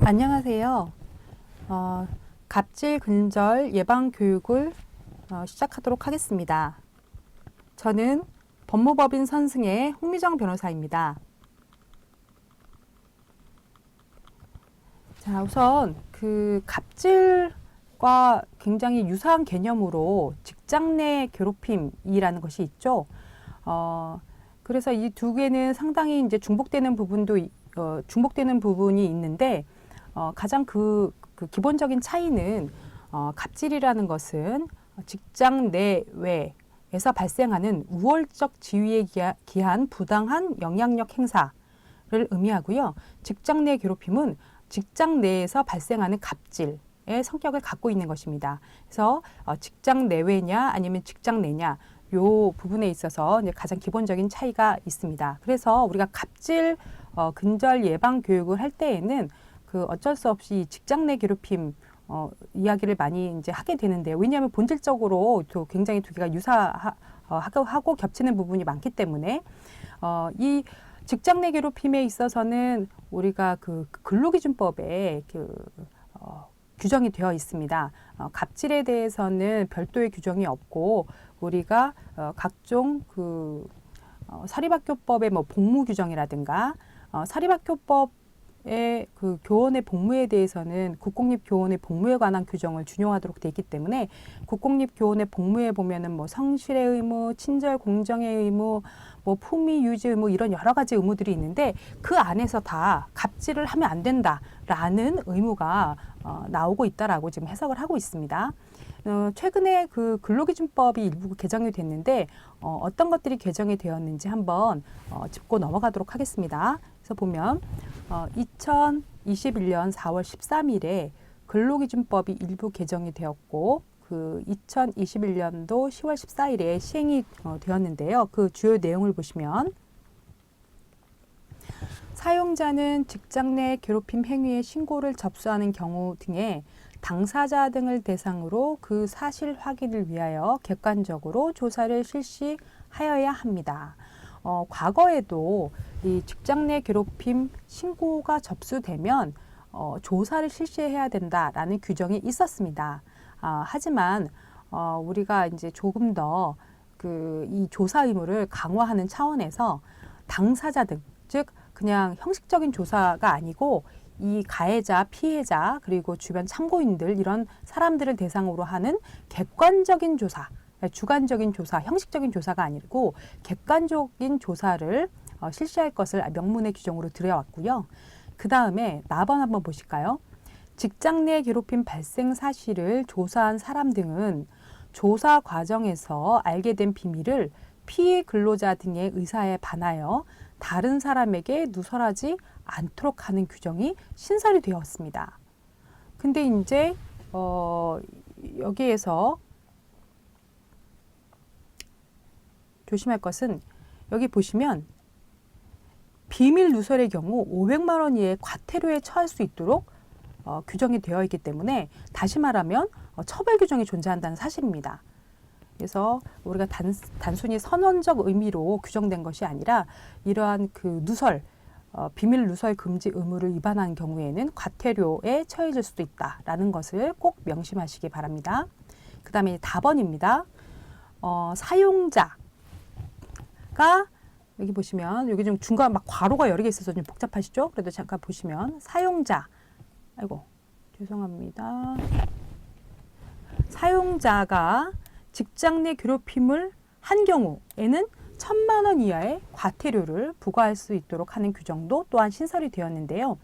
안녕하세요. 갑질 근절 예방 교육을 시작하도록 하겠습니다. 저는 법무법인 선승의 홍미정 변호사입니다. 자, 우선 그 갑질과 굉장히 유사한 개념으로 직장 내 괴롭힘이라는 것이 있죠. 그래서 이 두 개는 상당히 이제 중복되는 부분이 있는데 가장 그 기본적인 차이는 갑질이라는 것은 직장 내외에서 발생하는 우월적 지위에 기한 부당한 영향력 행사를 의미하고요. 직장 내 괴롭힘은 직장 내에서 발생하는 갑질의 성격을 갖고 있는 것입니다. 그래서 직장 내외냐 아니면 직장 내냐 요 부분에 있어서 이제 가장 기본적인 차이가 있습니다. 그래서 우리가 갑질 근절 예방 교육을 할 때에는 그 어쩔 수 없이 직장 내 괴롭힘 이야기를 많이 이제 하게 되는데요. 왜냐하면 본질적으로 또 굉장히 두 개가 유사하고 겹치는 부분이 많기 때문에 이 직장 내 괴롭힘에 있어서는 우리가 그 근로기준법에 규정이 되어 있습니다. 갑질에 대해서는 별도의 규정이 없고 우리가 각종 그 사립학교법의 뭐 복무 규정이라든가 사립학교법의 그 교원의 복무에 대해서는 국공립교원의 복무에 관한 규정을 준용하도록 되어 있기 때문에 국공립교원의 복무에 보면은 뭐 성실의 의무, 친절 공정의 의무, 뭐 품위 유지 의무 이런 여러 가지 의무들이 있는데 그 안에서 다 갑질을 하면 안 된다라는 의무가 나오고 있다라고 지금 해석을 하고 있습니다. 최근에 그 근로기준법이 일부 개정이 됐는데 어떤 것들이 개정이 되었는지 한번 짚고 넘어가도록 하겠습니다. 그래서 보면 2021년 4월 13일에 근로기준법이 일부 개정이 되었고 그 2021년도 10월 14일에 시행이 되었는데요. 그 주요 내용을 보시면 사용자는 직장 내 괴롭힘 행위의 신고를 접수하는 경우 등에 당사자 등을 대상으로 그 사실 확인을 위하여 객관적으로 조사를 실시하여야 합니다. 과거에도 이 직장 내 괴롭힘 신고가 접수되면 조사를 실시해야 된다라는 규정이 있었습니다. 하지만 우리가 이제 조금 더 이 조사 의무를 강화하는 차원에서 당사자 등, 즉 그냥 형식적인 조사가 아니고 이 가해자, 피해자, 그리고 주변 참고인들 이런 사람들을 대상으로 하는 객관적인 조사, 주관적인 조사, 형식적인 조사가 아니고 객관적인 조사를 실시할 것을 명문의 규정으로 들여왔고요. 그 다음에 나번 한번 보실까요? 직장 내 괴롭힘 발생 사실을 조사한 사람 등은 조사 과정에서 알게 된 비밀을 피해 근로자 등의 의사에 반하여 다른 사람에게 누설하지 않도록 하는 규정이 신설이 되었습니다. 근데 이제 여기에서 조심할 것은 여기 보시면 비밀 누설의 경우 500만 원 이하의 과태료에 처할 수 있도록 규정이 되어 있기 때문에 다시 말하면 처벌 규정이 존재한다는 사실입니다. 그래서 우리가 단순히 선언적 의미로 규정된 것이 아니라 이러한 그 누설, 비밀 누설 금지 의무를 위반한 경우에는 과태료에 처해질 수도 있다라는 것을 꼭 명심하시기 바랍니다. 그 다음에 답번입니다. 사용자가 여기 보시면 여기 좀 중간 막 괄호가 여러 개 있어서 좀 복잡하시죠? 그래도 잠깐 보시면 사용자, 아이고 죄송합니다. 사용자가 직장 내 괴롭힘을 한 경우에는 1,000만 원 이하의 과태료를 부과할 수 있도록 하는 규정도 또한 신설이 되었는데요.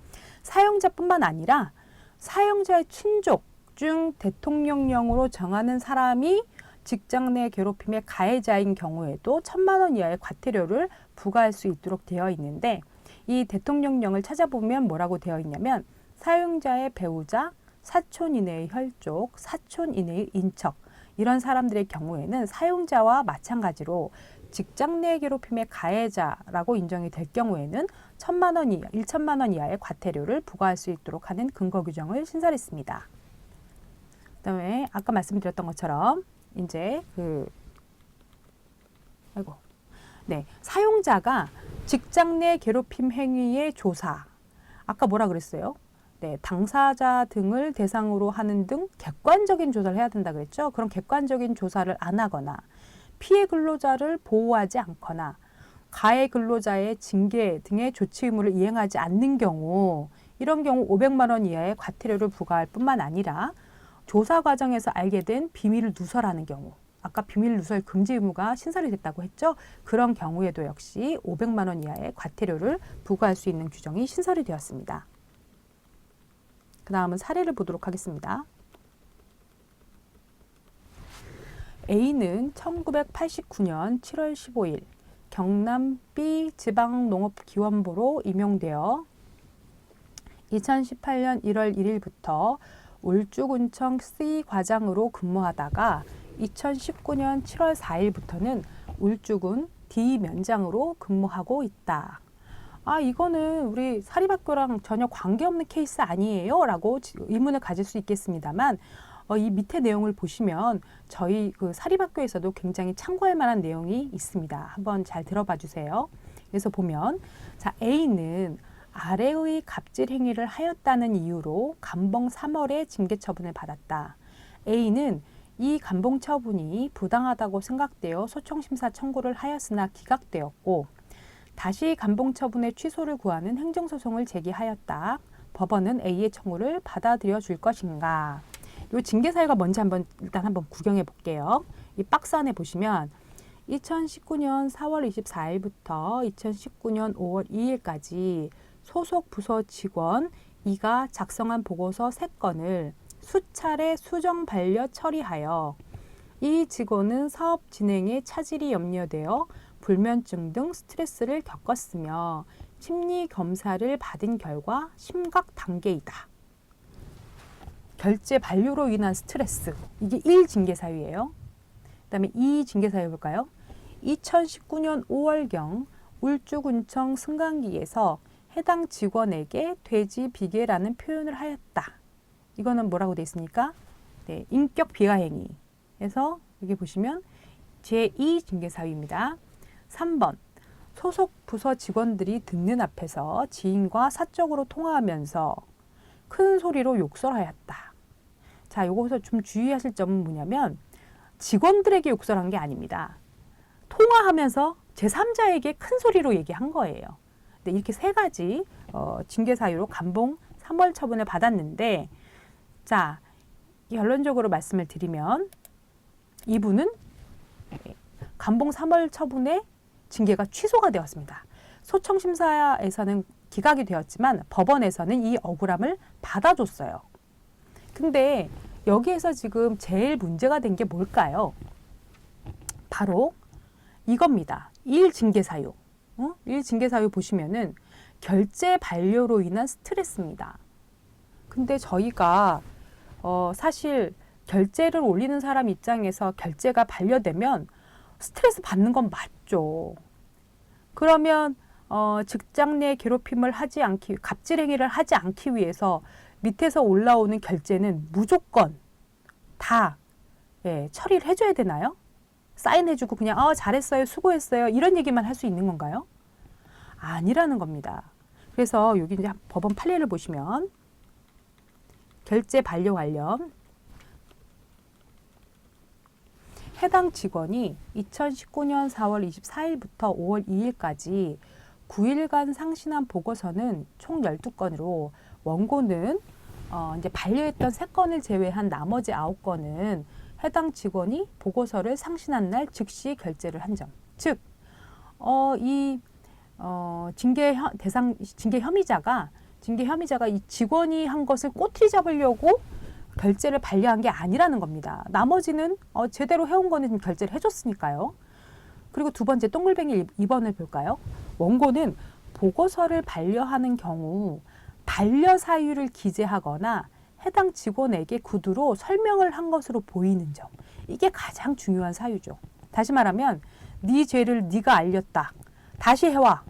사용자뿐만 아니라 사용자의 친족 중 대통령령으로 정하는 사람이 직장 내 괴롭힘의 가해자인 경우에도 1,000만 원 이하의 과태료를 부과할 수 있도록 되어 있는데 이 대통령령을 찾아보면 뭐라고 되어 있냐면 사용자의 배우자, 사촌 이내의 혈족, 사촌 이내의 인척 이런 사람들의 경우에는 사용자와 마찬가지로 직장 내 괴롭힘의 가해자라고 인정이 될 경우에는 1,000만 원 이하, 1,000만 원 이하의 과태료를 부과할 수 있도록 하는 근거 규정을 신설했습니다. 그다음에 아까 말씀드렸던 것처럼 이제 사용자가 직장 내 괴롭힘 행위의 조사, 아까 뭐라 그랬어요? 네, 당사자 등을 대상으로 하는 등 객관적인 조사를 해야 된다 그랬죠. 그럼 객관적인 조사를 안 하거나 피해 근로자를 보호하지 않거나 가해 근로자의 징계 등의 조치 의무를 이행하지 않는 경우, 이런 경우 500만 원 이하의 과태료를 부과할 뿐만 아니라 조사 과정에서 알게 된 비밀 누설하는 경우, 아까 비밀 누설 금지 의무가 신설이 됐다고 했죠. 그런 경우에도 역시 500만 원 이하의 과태료를 부과할 수 있는 규정이 신설이 되었습니다. 그 다음은 사례를 보도록 하겠습니다. A는 1989년 7월 15일 경남 B 지방농업기원부로 임용되어 2018년 1월 1일부터 울주군청 C 과장으로 근무하다가 2019년 7월 4일부터는 울주군 D 면장으로 근무하고 있다. 아, 이거는 우리 사립학교랑 전혀 관계없는 케이스 아니에요? 라고 의문을 가질 수 있겠습니다만, 이 밑에 내용을 보시면 저희 그 사립학교에서도 굉장히 참고할 만한 내용이 있습니다. 한번 잘 들어봐 주세요. 그래서 보면, 자, A는 아래의 갑질 행위를 하였다는 이유로 감봉 3월에 징계 처분을 받았다. A는 이 감봉 처분이 부당하다고 생각되어 소청심사 청구를 하였으나 기각되었고, 다시 감봉 처분의 취소를 구하는 행정소송을 제기하였다. 법원은 A의 청구를 받아들여 줄 것인가? 이 징계 사유가 뭔지 일단 한번 구경해 볼게요. 이 박스 안에 보시면 2019년 4월 24일부터 2019년 5월 2일까지 소속 부서 직원 E가 작성한 보고서 3건을 수차례 수정 반려 처리하여 이 직원은 사업 진행에 차질이 염려되어 불면증 등 스트레스를 겪었으며 심리 검사를 받은 결과 심각 단계이다. 결제 반려로 인한 스트레스, 이게 1 징계 사유예요. 그 다음에 2 징계 사유 볼까요? 2019년 5월경 울주군청 승강기에서 해당 직원에게 돼지 비계라는 표현을 하였다. 이거는 뭐라고 되어 있습니까? 네, 인격 비하행위. 그래서 여기 보시면 제2 징계 사유입니다. 3번, 소속 부서 직원들이 듣는 앞에서 지인과 사적으로 통화하면서 큰 소리로 욕설하였다. 자, 요거서 좀 주의하실 점은 뭐냐면 직원들에게 욕설한 게 아닙니다. 통화하면서 제3자에게 큰 소리로 얘기한 거예요. 네, 이렇게 3가지 징계 사유로 감봉 3월 처분을 받았는데, 자, 결론적으로 말씀을 드리면 이분은 감봉 3월 처분에 징계가 취소가 되었습니다. 소청심사에서는 기각이 되었지만 법원에서는 이 억울함을 받아줬어요. 근데 여기에서 지금 제일 문제가 된 게 뭘까요? 바로 이겁니다. 1 징계 사유. 1 징계 사유 보시면은 결제 반려로 인한 스트레스입니다. 근데 저희가 사실 결제를 올리는 사람 입장에서 결제가 반려되면 스트레스 받는 건 맞죠. 그러면 직장 내 괴롭힘을 하지 않기, 갑질 행위를 하지 않기 위해서 밑에서 올라오는 결제는 무조건 다 처리를 해줘야 되나요? 사인해주고 그냥 잘했어요, 수고했어요 이런 얘기만 할 수 있는 건가요? 아니라는 겁니다. 그래서 여기 이제 법원 판례를 보시면 결제 반려 관련 해당 직원이 2019년 4월 24일부터 5월 2일까지 9일간 상신한 보고서는 총 12건으로 원고는 이제 반려했던 3건을 제외한 나머지 9건은 해당 직원이 보고서를 상신한 날 즉시 결제를 한 점. 즉, 징계 혐의자가 이 직원이 한 것을 꼬투리 잡으려고 결제를 반려한 게 아니라는 겁니다. 나머지는 제대로 해온 거는 결제를 해줬으니까요. 그리고 두 번째 동글뱅이 2번을 볼까요? 원고는 보고서를 반려하는 경우 반려 사유를 기재하거나 해당 직원에게 구두로 설명을 한 것으로 보이는 점. 이게 가장 중요한 사유죠. 다시 말하면 네 죄를 네가 알렸다. 다시 해와.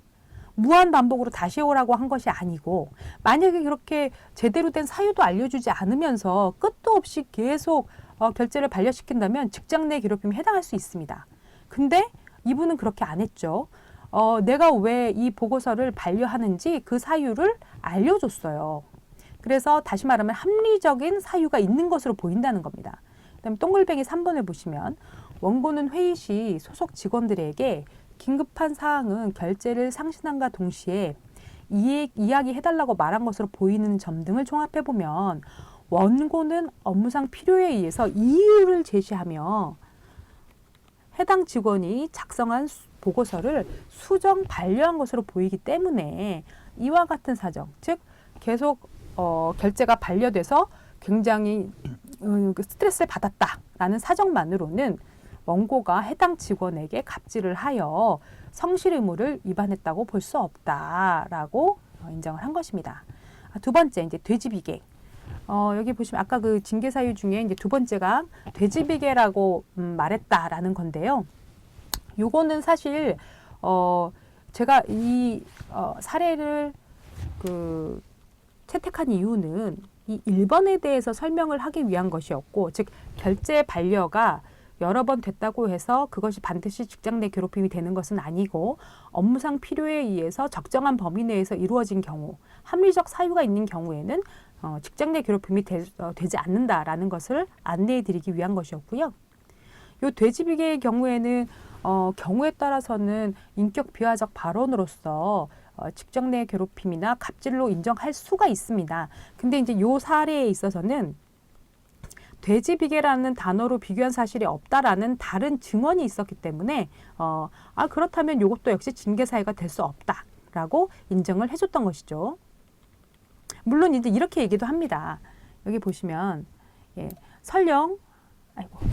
무한 반복으로 다시 해오라고 한 것이 아니고, 만약에 그렇게 제대로 된 사유도 알려주지 않으면서 끝도 없이 계속 결제를 반려시킨다면 직장 내 괴롭힘에 해당할 수 있습니다. 근데 이분은 그렇게 안 했죠. 내가 왜 이 보고서를 반려하는지 그 사유를 알려줬어요. 그래서 다시 말하면 합리적인 사유가 있는 것으로 보인다는 겁니다. 그다음에 동글뱅이 3번을 보시면 원고는 회의 시 소속 직원들에게 긴급한 사항은 결제를 상신함과 동시에 이야기해달라고 말한 것으로 보이는 점 등을 종합해보면 원고는 업무상 필요에 의해서 이유를 제시하며 해당 직원이 작성한 보고서를 수정 반려한 것으로 보이기 때문에 이와 같은 사정, 즉 계속 결제가 반려돼서 굉장히 스트레스를 받았다라는 사정만으로는 원고가 해당 직원에게 갑질을 하여 성실 의무를 위반했다고 볼 수 없다라고 인정을 한 것입니다. 두 번째, 이제 돼지비계. 여기 보시면 아까 그 징계 사유 중에 이제 두 번째가 돼지비계라고 말했다라는 건데요. 요거는 사실 제가 이 사례를 채택한 이유는 이 1번에 대해서 설명을 하기 위한 것이었고, 즉 결제 반려가 여러 번 됐다고 해서 그것이 반드시 직장 내 괴롭힘이 되는 것은 아니고 업무상 필요에 의해서 적정한 범위 내에서 이루어진 경우, 합리적 사유가 있는 경우에는 직장 내 괴롭힘이 되지 않는다라는 것을 안내해 드리기 위한 것이었고요. 요 돼지비계의 경우에는 경우에 따라서는 인격 비하적 발언으로서 직장 내 괴롭힘이나 갑질로 인정할 수가 있습니다. 근데 이제 요 사례에 있어서는 돼지비계라는 단어로 비교한 사실이 없다라는 다른 증언이 있었기 때문에 그렇다면 이것도 역시 징계 사유가 될 수 없다라고 인정을 해줬던 것이죠. 물론 이제 이렇게 얘기도 합니다. 여기 보시면 설령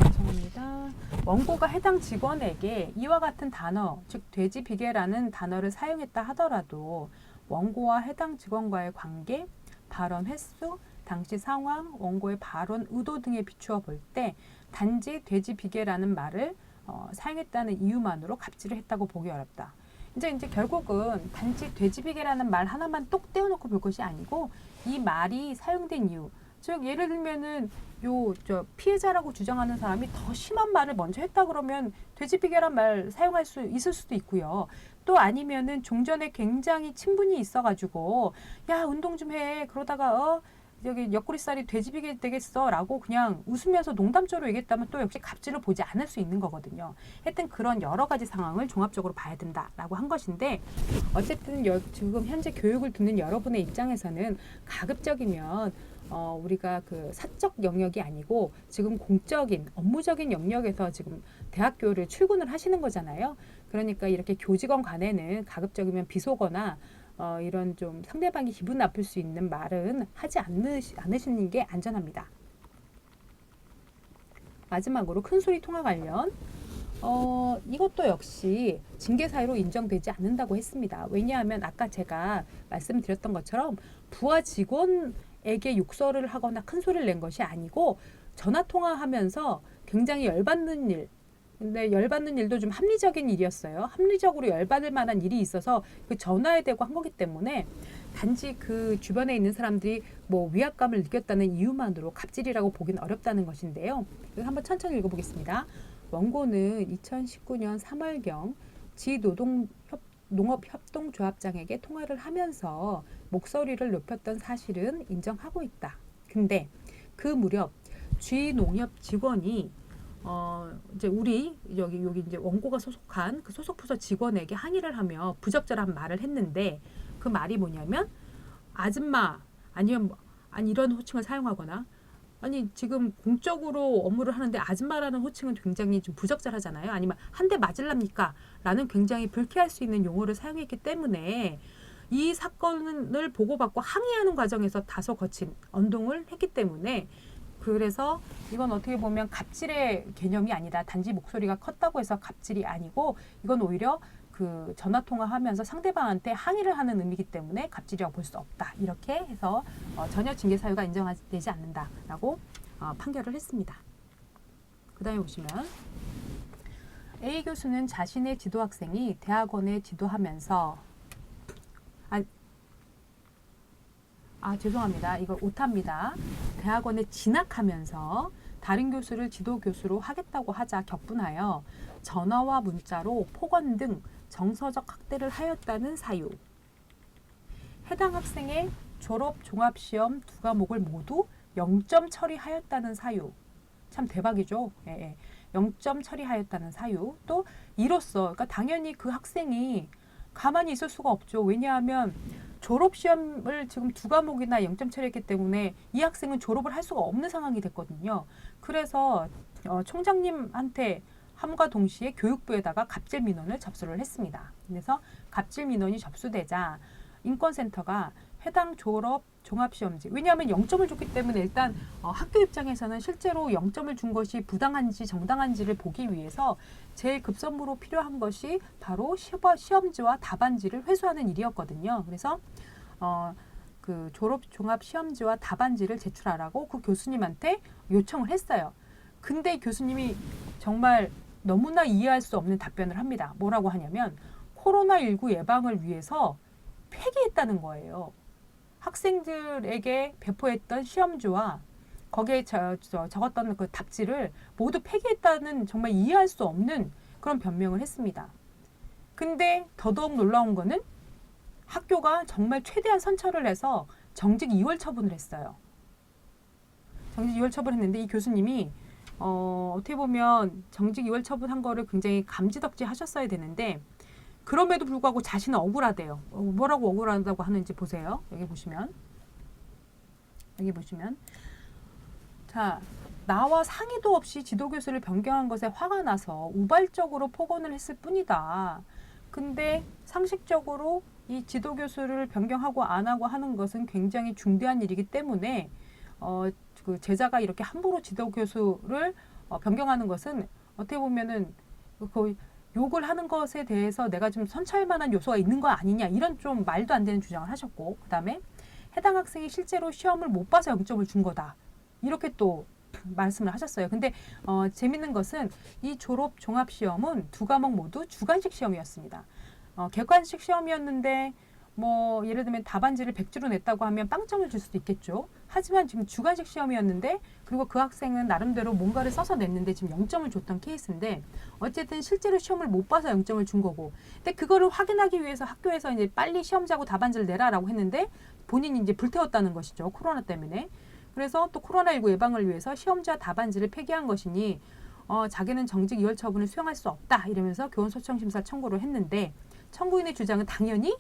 죄송합니다. 원고가 해당 직원에게 이와 같은 단어, 즉 돼지비계라는 단어를 사용했다 하더라도 원고와 해당 직원과의 관계, 발언 횟수, 당시 상황, 원고의 발언 의도 등에 비추어 볼 때 단지 돼지비계라는 말을 사용했다는 이유만으로 갑질을 했다고 보기 어렵다. 이제 결국은 단지 돼지비계라는 말 하나만 똑 떼어놓고 볼 것이 아니고 이 말이 사용된 이유, 즉 예를 들면은 피해자라고 주장하는 사람이 더 심한 말을 먼저 했다 그러면 돼지비계란 말 사용할 수 있을 수도 있고요. 또 아니면은 종전에 굉장히 친분이 있어가지고 야 운동 좀 해 그러다가 여기 옆구리살이 돼지비계 되겠어 라고 그냥 웃으면서 농담조로 얘기했다면 또 역시 갑질을 보지 않을 수 있는 거거든요. 하여튼 그런 여러 가지 상황을 종합적으로 봐야 된다라고 한 것인데, 어쨌든 지금 현재 교육을 듣는 여러분의 입장에서는 가급적이면 우리가 그 사적 영역이 아니고 지금 공적인 업무적인 영역에서 지금 대학교를 출근을 하시는 거잖아요. 그러니까 이렇게 교직원 간에는 가급적이면 비속어나 이런 좀 상대방이 기분 나쁠 수 있는 말은 하지 않으시는 게 안전합니다. 마지막으로 큰소리 통화 관련 이것도 역시 징계 사유로 인정되지 않는다고 했습니다. 왜냐하면 아까 제가 말씀드렸던 것처럼 부하 직원에게 욕설을 하거나 큰 소리를 낸 것이 아니고 전화 통화하면서 굉장히 열받는 일, 근데 열받는 일도 좀 합리적인 일이었어요. 합리적으로 열받을 만한 일이 있어서 그 전화에 대고 한 거기 때문에 단지 그 주변에 있는 사람들이 뭐 위압감을 느꼈다는 이유만으로 갑질이라고 보기는 어렵다는 것인데요. 한번 천천히 읽어보겠습니다. 원고는 2019년 3월경 농업협동조합장에게 통화를 하면서 목소리를 높였던 사실은 인정하고 있다. 근데 그 무렵 쥐농협 직원이 이제 여기 이제 원고가 소속한 그 소속 부서 직원에게 항의를 하며 부적절한 말을 했는데 그 말이 뭐냐면 아줌마 아니면 이런 호칭을 사용하거나 지금 공적으로 업무를 하는데 아줌마라는 호칭은 굉장히 좀 부적절하잖아요. 아니면 한 대 맞을랍니까? 라는 굉장히 불쾌할 수 있는 용어를 사용했기 때문에 이 사건을 보고받고 항의하는 과정에서 다소 거친 언동을 했기 때문에 그래서 이건 어떻게 보면 갑질의 개념이 아니다. 단지 목소리가 컸다고 해서 갑질이 아니고 이건 오히려 그 전화통화하면서 상대방한테 항의를 하는 의미이기 때문에 갑질이라고 볼 수 없다. 이렇게 해서 전혀 징계 사유가 인정되지 않는다라고 판결을 했습니다. 그 다음에 보시면 A 교수는 자신의 지도 학생이 대학원에 지도하면서 죄송합니다. 이거 오타입니다. 대학원에 진학하면서 다른 교수를 지도 교수로 하겠다고 하자 격분하여 전화와 문자로 폭언 등 정서적 학대를 하였다는 사유. 해당 학생의 졸업 종합시험 두 과목을 모두 0점 처리하였다는 사유. 참 대박이죠. 예, 예. 0점 처리하였다는 사유. 또 이로써 그러니까 당연히 그 학생이 가만히 있을 수가 없죠. 왜냐하면 졸업시험을 지금 두 과목이나 0점 처리했기 때문에 이 학생은 졸업을 할 수가 없는 상황이 됐거든요. 그래서 총장님한테 함과 동시에 교육부에다가 갑질 민원을 접수를 했습니다. 그래서 갑질 민원이 접수되자 인권센터가 해당 졸업 종합시험지, 왜냐하면 0점을 줬기 때문에 일단 학교 입장에서는 실제로 0점을 준 것이 부당한지 정당한지를 보기 위해서 제일 급선무로 필요한 것이 바로 시험지와 답안지를 회수하는 일이었거든요. 그래서 그 졸업 종합 시험지와 답안지를 제출하라고 그 교수님한테 요청을 했어요. 근데 교수님이 정말 너무나 이해할 수 없는 답변을 합니다. 뭐라고 하냐면 코로나19 예방을 위해서 폐기했다는 거예요. 학생들에게 배포했던 시험지와 거기에 적었던 그 답지를 모두 폐기했다는 정말 이해할 수 없는 그런 변명을 했습니다. 근데 더더욱 놀라운 거는 학교가 정말 최대한 선처를 해서 정직 2월 처분을 했어요. 정직 2월 처분을 했는데 이 교수님이 어떻게 보면 정직 2월 처분한 거를 굉장히 감지덕지 하셨어야 되는데 그럼에도 불구하고 자신은 억울하대요. 뭐라고 억울하다고 하는지 보세요. 여기 보시면 자, 나와 상의도 없이 지도교수를 변경한 것에 화가 나서 우발적으로 폭언을 했을 뿐이다. 근데 상식적으로 이 지도교수를 변경하고 안 하고 하는 것은 굉장히 중대한 일이기 때문에 그 제자가 이렇게 함부로 지도교수를 변경하는 것은 어떻게 보면은 거의 욕을 하는 것에 대해서 내가 좀 선처할 만한 요소가 있는 거 아니냐, 이런 좀 말도 안 되는 주장을 하셨고, 그 다음에 해당 학생이 실제로 시험을 못 봐서 0점을 준 거다, 이렇게 또 말씀을 하셨어요. 근데 재밌는 것은 이 졸업 종합시험은 두 과목 모두 주관식 시험이었습니다. 객관식 시험이었는데 뭐 예를 들면 답안지를 100주로 냈다고 하면 빵점을 줄 수도 있겠죠. 하지만 지금 주관식 시험이었는데 그리고 그 학생은 나름대로 뭔가를 써서 냈는데 지금 0점을 줬던 케이스인데 어쨌든 실제로 시험을 못 봐서 0점을 준 거고, 근데 그거를 확인하기 위해서 학교에서 이제 빨리 시험지하고 답안지를 내라라고 했는데 본인이 이제 불태웠다는 것이죠. 코로나 때문에. 그래서 또 코로나19 예방을 위해서 시험지와 답안지를 폐기한 것이니 자기는 정직 2월 처분을 수용할 수 없다 이러면서 교원소청심사 청구를 했는데 청구인의 주장은 당연히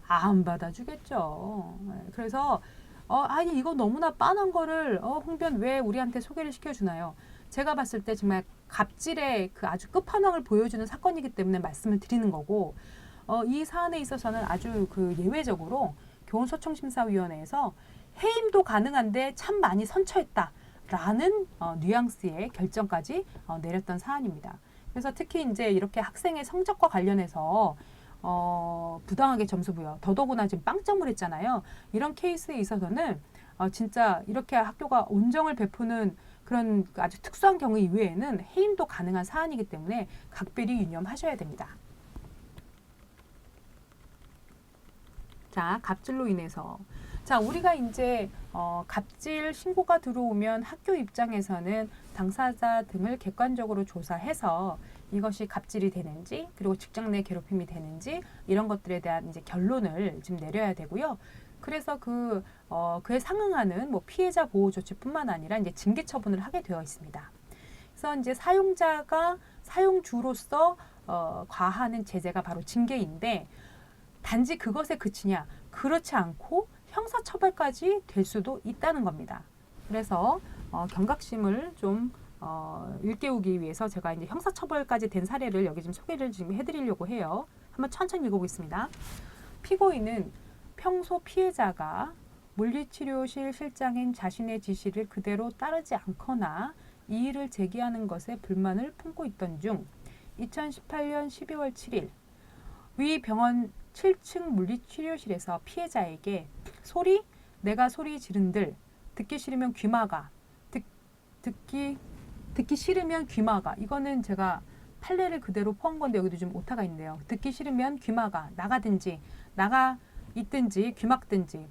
안 받아주겠죠. 그래서 아니 이거 너무나 빤한 거를 홍변 왜 우리한테 소개를 시켜주나요? 제가 봤을 때 정말 갑질의 그 아주 끝판왕을 보여주는 사건이기 때문에 말씀을 드리는 거고, 이 사안에 있어서는 아주 그 예외적으로 교원소청심사위원회에서 해임도 가능한데 참 많이 선처했다라는 뉘앙스의 결정까지 내렸던 사안입니다. 그래서 특히 이제 이렇게 학생의 성적과 관련해서 부당하게 점수 부여, 더더구나 지금 빵점을 했잖아요. 이런 케이스에 있어서는 진짜 이렇게 학교가 온정을 베푸는 그런 아주 특수한 경우 이외에는 해임도 가능한 사안이기 때문에 각별히 유념하셔야 됩니다. 자, 갑질로 인해서 우리가 이제 갑질 신고가 들어오면 학교 입장에서는 당사자 등을 객관적으로 조사해서 이것이 갑질이 되는지, 그리고 직장 내 괴롭힘이 되는지, 이런 것들에 대한 이제 결론을 지금 내려야 되고요. 그래서 그에 상응하는 뭐 피해자 보호 조치뿐만 아니라 이제 징계 처분을 하게 되어 있습니다. 그래서 이제 사용자가 사용주로서 과하는 제재가 바로 징계인데, 단지 그것에 그치냐? 그렇지 않고 형사처벌까지 될 수도 있다는 겁니다. 그래서 경각심을 좀 일깨우기 위해서 제가 이제 형사처벌까지 된 사례를 여기 좀 소개를 지금 해드리려고 해요. 한번 천천히 읽어보겠습니다. 피고인은 평소 피해자가 물리치료실 실장인 자신의 지시를 그대로 따르지 않거나 이의를 제기하는 것에 불만을 품고 있던 중 2018년 12월 7일 위 병원 7층 물리치료실에서 피해자에게 내가 소리 지른들, 듣기 싫으면 귀 막아, 듣기 싫으면 귀 막아. 이거는 제가 판례를 그대로 포한 건데 여기도 좀 오타가 있네요. 듣기 싫으면 귀 막아, 나가든지, 나가 있든지, 귀 막든지.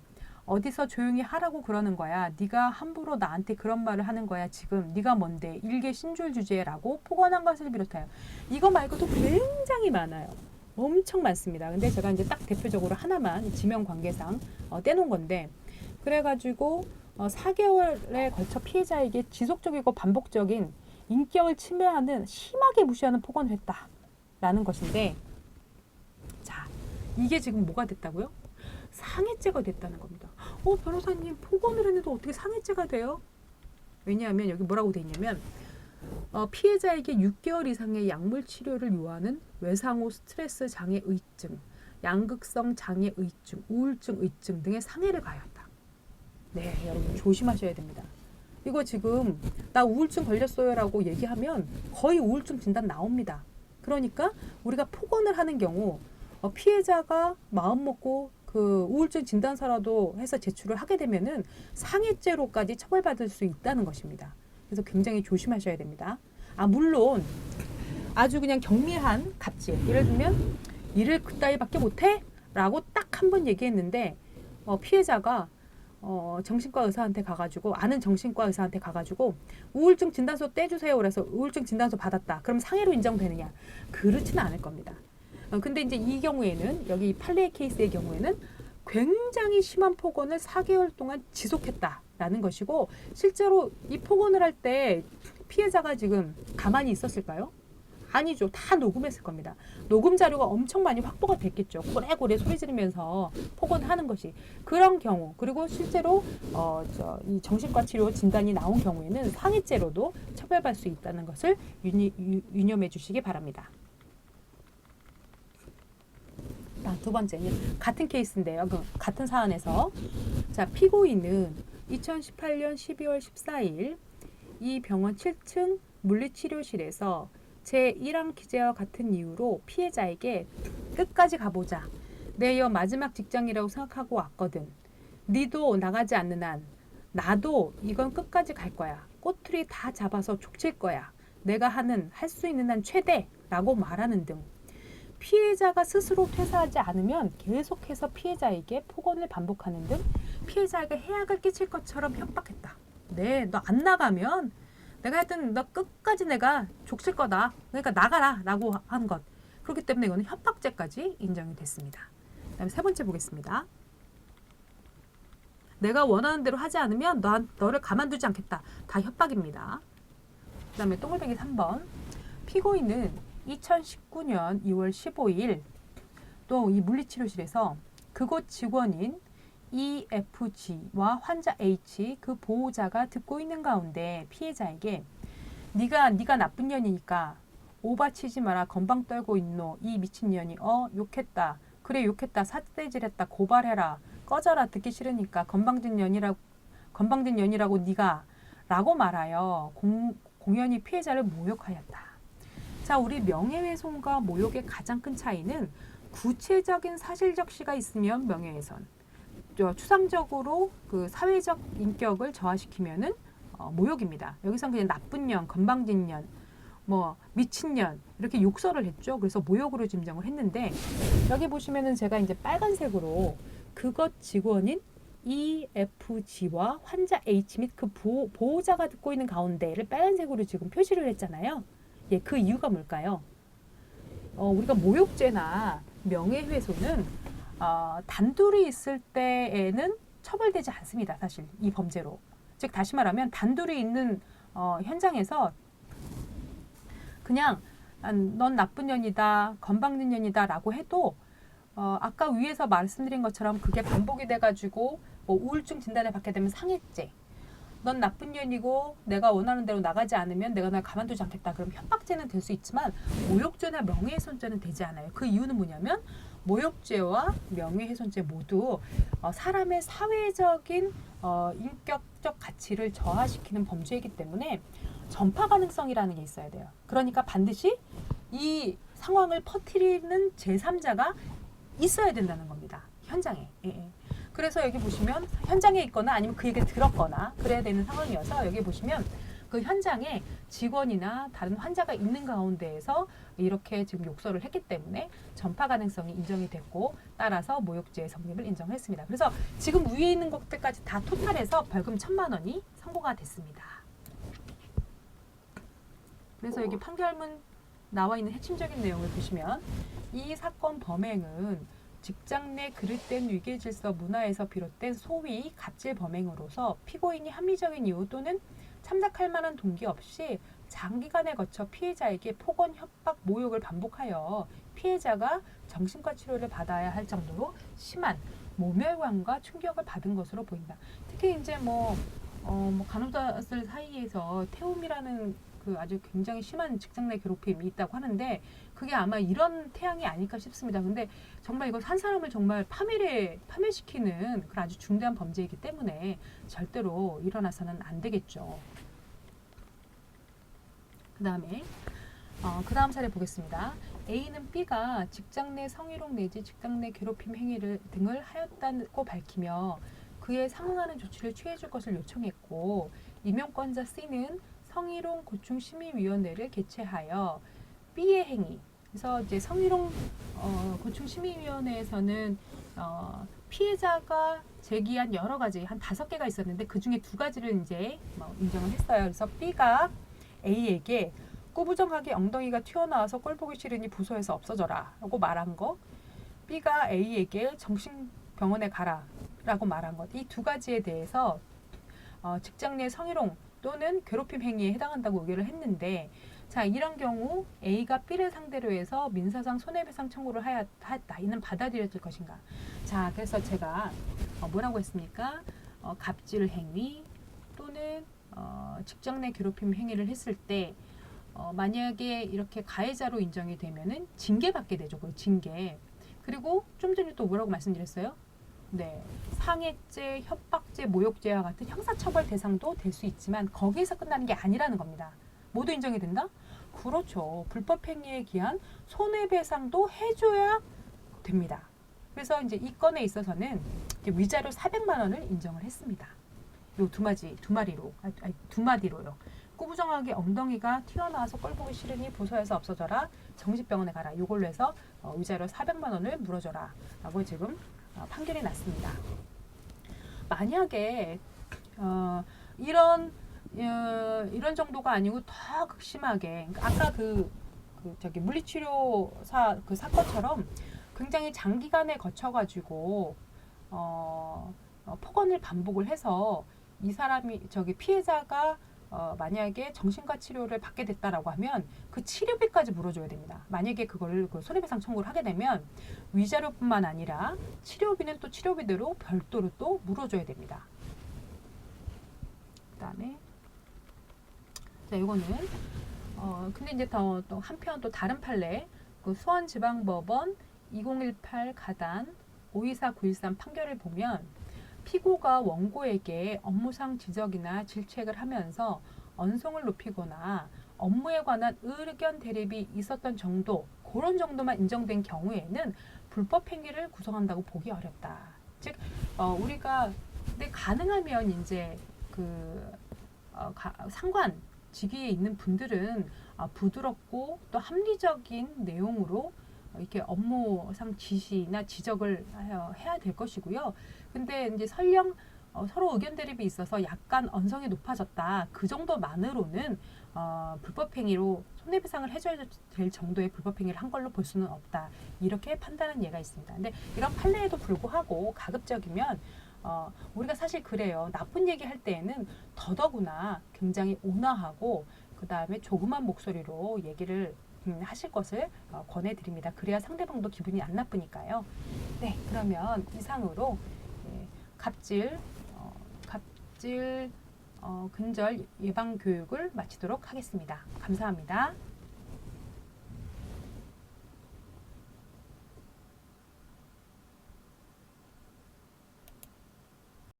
어디서 조용히 하라고 그러는 거야. 네가 함부로 나한테 그런 말을 하는 거야. 지금 네가 뭔데? 일개 신줄 주제라고 폭언한 것을 비롯하여. 이거 말고도 굉장히 많아요. 엄청 많습니다. 근데 제가 이제 딱 대표적으로 하나만 지명 관계상 떼놓은 건데, 그래가지고 4개월에 걸쳐 피해자에게 지속적이고 반복적인 인격을 침해하는 심하게 무시하는 폭언을 했다라는 것인데, 자, 이게 지금 뭐가 됐다고요? 상해죄가 됐다는 겁니다. 변호사님, 폭언을 했는데 어떻게 상해죄가 돼요? 왜냐하면 여기 뭐라고 돼 있냐면 피해자에게 6개월 이상의 약물 치료를 요하는 외상후 스트레스 장애 의증, 양극성 장애 의증, 우울증 의증 등의 상해를 가하였다. 네, 여러분 조심하셔야 됩니다. 이거 지금 나 우울증 걸렸어요라고 얘기하면 거의 우울증 진단 나옵니다. 그러니까 우리가 폭언을 하는 경우 피해자가 마음 먹고 그 우울증 진단서라도 해서 제출을 하게 되면은 상해죄로까지 처벌받을 수 있다는 것입니다. 그래서 굉장히 조심하셔야 됩니다. 물론 아주 그냥 경미한 갑질, 예를 들면 일을 그따위밖에 못해? 라고 딱 한 번 얘기했는데 피해자가 정신과 의사한테 가가지고, 아는 정신과 의사한테 가가지고 우울증 진단서 떼주세요. 그래서 우울증 진단서 받았다. 그럼 상해로 인정되느냐? 그렇지는 않을 겁니다. 근데 이제 이 경우에는, 여기 판례 케이스의 경우에는 굉장히 심한 폭언을 4개월 동안 지속했다라는 것이고, 실제로 이 폭언을 할 때 피해자가 지금 가만히 있었을까요? 아니죠. 다 녹음했을 겁니다. 녹음 자료가 엄청 많이 확보가 됐겠죠. 고래고래 소리 지르면서 폭언하는 것이. 그런 경우, 그리고 실제로 이 정신과 치료 진단이 나온 경우에는 상해죄로도 처벌받을 수 있다는 것을 유념해 주시기 바랍니다. 두 번째는 같은 케이스인데요. 같은 사안에서, 자, 피고인은 2018년 12월 14일 이 병원 7층 물리치료실에서 제1항 기재와 같은 이유로 피해자에게 끝까지 가보자. 내여 마지막 직장이라고 생각하고 왔거든. 니도 나가지 않는 한 나도 이건 끝까지 갈 거야. 꼬투리 다 잡아서 족칠 거야. 내가 할 수 있는 한 최대라고 말하는 등, 피해자가 스스로 퇴사하지 않으면 계속해서 피해자에게 폭언을 반복하는 등 피해자에게 해악을 끼칠 것처럼 협박했다. 네, 너 안 나가면 내가 하여튼 너 끝까지 내가 족칠 거다. 그러니까 나가라 라고 하는 것. 그렇기 때문에 이거는 협박죄까지 인정이 됐습니다. 그 다음에 세 번째 보겠습니다. 내가 원하는 대로 하지 않으면 너를 가만두지 않겠다. 다 협박입니다. 그 다음에 동글뱅이 3번. 피고인은 2019년 2월 15일 또 이 물리치료실에서 그곳 직원인 EFG와 환자 H 그 보호자가 듣고 있는 가운데 피해자에게 네가 나쁜 년이니까 오바치지 마라. 건방 떨고 있노. 이 미친년이 욕했다. 그래 욕했다. 삿대질했다. 고발해라. 꺼져라. 듣기 싫으니까 건방진 년이라고 네가 라고 말하여 공연히 피해자를 모욕하였다. 자, 우리 명예훼손과 모욕의 가장 큰 차이는 구체적인 사실적 시가 있으면 명예훼손, 추상적으로 그 사회적 인격을 저하시키면은 모욕입니다. 여기서는 그냥 나쁜 년, 건방진 년, 미친년 이렇게 욕설을 했죠. 그래서 모욕으로 짐정을 했는데, 여기 보시면은 제가 이제 빨간색으로 그것 직원인 EFG와 환자 H 및 그 보호자가 듣고 있는 가운데를 빨간색으로 지금 표시를 했잖아요. 예, 그 이유가 뭘까요? 우리가 모욕죄나 명예훼손은 단둘이 있을 때에는 처벌되지 않습니다. 사실 이 범죄로. 즉 다시 말하면 단둘이 있는 현장에서 그냥 넌 나쁜 년이다, 건방진 년이다 라고 해도 아까 위에서 말씀드린 것처럼 그게 반복이 돼가지고 우울증 진단을 받게 되면 상해죄, 넌 나쁜 년이고 내가 원하는 대로 나가지 않으면 내가 널 가만두지 않겠다. 그럼 협박죄는 될 수 있지만 모욕죄나 명예훼손죄는 되지 않아요. 그 이유는 뭐냐면 모욕죄와 명예훼손죄 모두 사람의 사회적인 인격적 가치를 저하시키는 범죄이기 때문에 전파 가능성이라는 게 있어야 돼요. 그러니까 반드시 이 상황을 퍼뜨리는 제3자가 있어야 된다는 겁니다. 현장에. 예. 그래서 여기 보시면 현장에 있거나 아니면 그 얘기를 들었거나 그래야 되는 상황이어서, 여기 보시면 그 현장에 직원이나 다른 환자가 있는 가운데에서 이렇게 지금 욕설을 했기 때문에 전파 가능성이 인정이 됐고, 따라서 모욕죄의 성립을 인정했습니다. 그래서 지금 위에 있는 것들까지 다 토탈해서 벌금 1,000만 원이 선고가 됐습니다. 그래서 여기 판결문 나와 있는 핵심적인 내용을 보시면 이 사건 범행은 직장 내 그릇된 위계질서 문화에서 비롯된 소위 갑질 범행으로서 피고인이 합리적인 이유 또는 참작할 만한 동기 없이 장기간에 거쳐 피해자에게 폭언, 협박, 모욕을 반복하여 피해자가 정신과 치료를 받아야 할 정도로 심한 모멸감과 충격을 받은 것으로 보인다. 특히 이제 간호사들 사이에서 태움이라는 그 아주 굉장히 심한 직장 내 괴롭힘이 있다고 하는데 그게 아마 이런 태양이 아닐까 싶습니다. 근데 정말 이거 한 사람을 정말 파멸시키는 그런 아주 중대한 범죄이기 때문에 절대로 일어나서는 안 되겠죠. 그 다음 사례 보겠습니다. A는 B가 직장 내 성희롱 내지 직장 내 괴롭힘 행위를 등을 하였다고 밝히며 그에 상응하는 조치를 취해줄 것을 요청했고 임용권자 C는 성희롱 고충심의위원회를 개최하여 B의 행위 그래서 이제 성희롱 고충심의위원회에서는 피해자가 제기한 여러 가지 한 5개가 있었는데 그 중에 2가지를 이제 인정을 했어요. 그래서 B가 A에게 꾸부정하게 엉덩이가 튀어나와서 꼴 보기 싫으니 부서에서 없어져라 라고 말한 거, B가 A에게 정신병원에 가라 라고 말한 것, 이 2가지에 대해서 직장 내 성희롱 또는 괴롭힘 행위에 해당한다고 의결을 했는데, 자, 이런 경우 A가 B를 상대로 해서 민사상 손해배상 청구를 하였다. 이는 받아들여질 것인가. 자, 그래서 제가 뭐라고 했습니까? 갑질 행위 또는 직장 내 괴롭힘 행위를 했을 때 만약에 이렇게 가해자로 인정이 되면은 징계받게 되죠. 그 징계. 그리고 좀 전에 또 뭐라고 말씀드렸어요? 네, 상해죄, 협박죄, 모욕죄와 같은 형사처벌 대상도 될 수 있지만 거기에서 끝나는 게 아니라는 겁니다. 모두 인정이 된다? 그렇죠. 불법 행위에 기한 손해배상도 해줘야 됩니다. 그래서 이제 이 건에 있어서는 위자료 400만 원을 인정을 했습니다. 요 두 마디로요. 꾸부정하게 엉덩이가 튀어나와서 꼴 보기 싫으니 부서에서 없어져라. 정신병원에 가라. 이걸로 해서 위자료 400만 원을 물어줘라. 라고 지금 판결이 났습니다. 만약에 이런 정도가 아니고 더 극심하게 아까 물리치료사 그 사건처럼 굉장히 장기간에 거쳐가지고 폭언을 반복을 해서 이 사람이 피해자가 만약에 정신과 치료를 받게 됐다라고 하면 그 치료비까지 물어줘야 됩니다. 만약에 그걸 손해배상 청구를 하게 되면 위자료뿐만 아니라 치료비는 또 치료비대로 별도로 또 물어줘야 됩니다. 그다음에 자, 이거는 근데 이제 또 한편 또 다른 판례 그 수원지방법원 2018 가단 524913 판결을 보면 피고가 원고에게 업무상 지적이나 질책을 하면서 언성을 높이거나 업무에 관한 의견 대립이 있었던 정도, 그런 정도만 인정된 경우에는 불법 행위를 구성한다고 보기 어렵다. 즉, 우리가 근데 가능하면 이제 상관 직위에 있는 분들은 부드럽고 또 합리적인 내용으로 이렇게 업무상 지시나 지적을 해야 될 것이고요. 근데 이제 설령 서로 의견 대립이 있어서 약간 언성이 높아졌다. 그 정도만으로는 불법 행위로 손해배상을 해줘야 될 정도의 불법 행위를 한 걸로 볼 수는 없다. 이렇게 판단한 예가 있습니다. 근데 이런 판례에도 불구하고 가급적이면 우리가 사실 그래요. 나쁜 얘기 할 때에는 더더구나 굉장히 온화하고 그 다음에 조그만 목소리로 얘기를 하실 것을 권해드립니다. 그래야 상대방도 기분이 안 나쁘니까요. 네, 그러면 이상으로 갑질 근절 예방 교육을 마치도록 하겠습니다. 감사합니다.